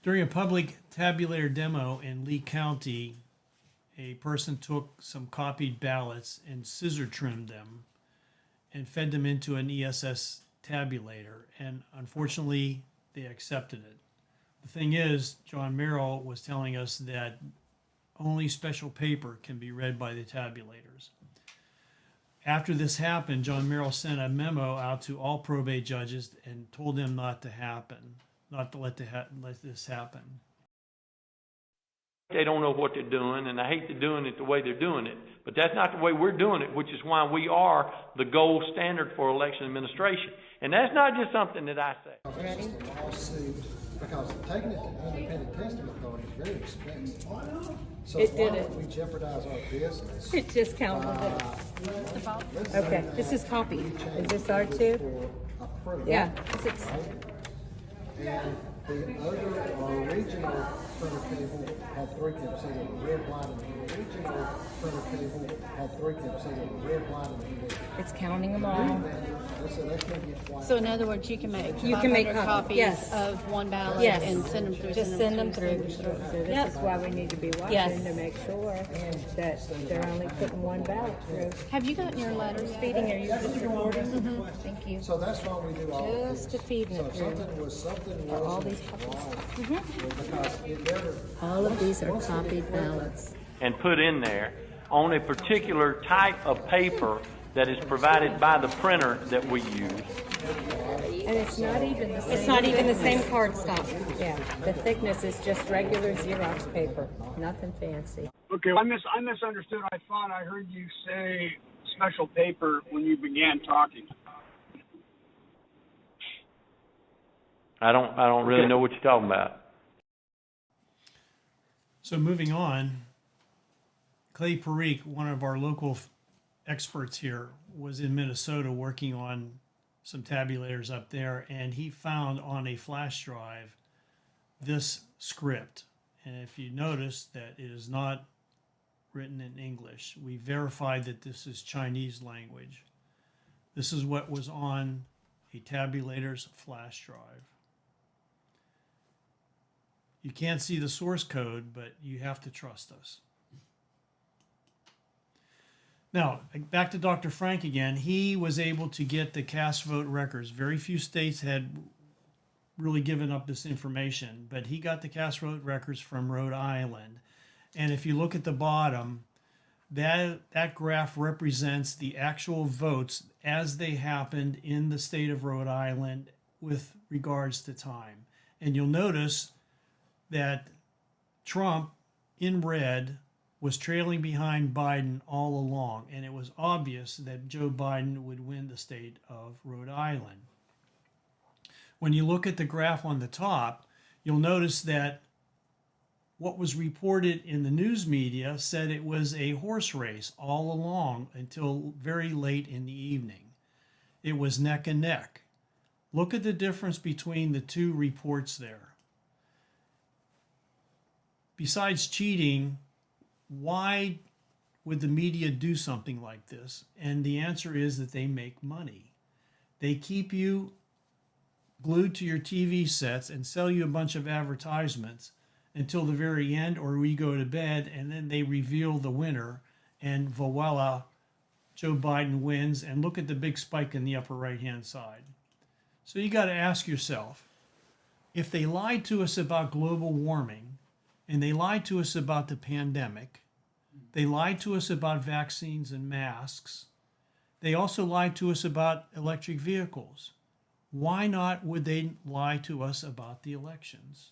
During a public tabulator demo in Lee County, a person took some copied ballots and scissor trimmed them and fed them into an ESS tabulator. And unfortunately, they accepted it. The thing is, John Merrill was telling us that only special paper can be read by the tabulators. After this happened, John Merrill sent a memo out to all probate judges and told them not to let this happen. They don't know what they're doing, and I hate they're doing it the way they're doing it. But that's not the way we're doing it, which is why we are the gold standard for election administration. And that's not just something that I say. Ready? It's just a lawsuit because taking it to the independent testing authority is very expensive. So why don't we jeopardize our business? It just counted it. Okay, this is copy. Is this R2? Yeah. And the other original printer cable had 3 cables. So the red, white, and the original printer cable had 3 cables. So the red, white, and the It's counting them all. So in other words, you can make copies copies of one ballot Yes. and send them through. Just send them through. So this is why we need to be watching to make sure that they're only putting one ballot through. Have you gotten your letters? Feeding, are you just recording? Thank you. So that's why we do all of Just this. to feeding So it if through. something all wasn't these copies. wrong, because it never. All of these are copied ballots. And put in there on a particular type of paper that is provided by the printer that we use. And it's not even the same. It's not even the same cardstock. Yeah, the thickness is just regular Xerox paper, nothing fancy. Okay, I misunderstood. I thought I heard you say special paper when you began talking. I don't really know what you're talking about. So moving on, Clay Parikh, one of our local experts here, was in Minnesota working on some tabulators up there, and he found on a flash drive this script. And if you notice that it is not written in English, we verified that this is Chinese language. This is what was on a tabulator's flash drive. You can't see the source code, but you have to trust us. Now, back to Dr. Frank again. He was able to get the cast vote records. Very few states had really given up this information, but he got the cast vote records from Rhode Island. And if you look at the bottom, that graph represents the actual votes as they happened in the state of Rhode Island with regards to time. And you'll notice that Trump, in red, was trailing behind Biden all along, and it was obvious that Joe Biden would win the state of Rhode Island. When you look at the graph on the top, you'll notice that what was reported in the news media said it was a horse race all along until very late in the evening. It was neck and neck. Look at the difference between the two reports there. Besides cheating, why would the media do something like this? And the answer is that they make money. They keep you glued to your TV sets and sell you a bunch of advertisements until the very end, or we go to bed, and then they reveal the winner, and voila, Joe Biden wins. And look at the big spike in the upper right-hand side. So you got to ask yourself, if they lied to us about global warming, and they lied to us about the pandemic, they lied to us about vaccines and masks, they also lied to us about electric vehicles. Why not would they lie to us about the elections?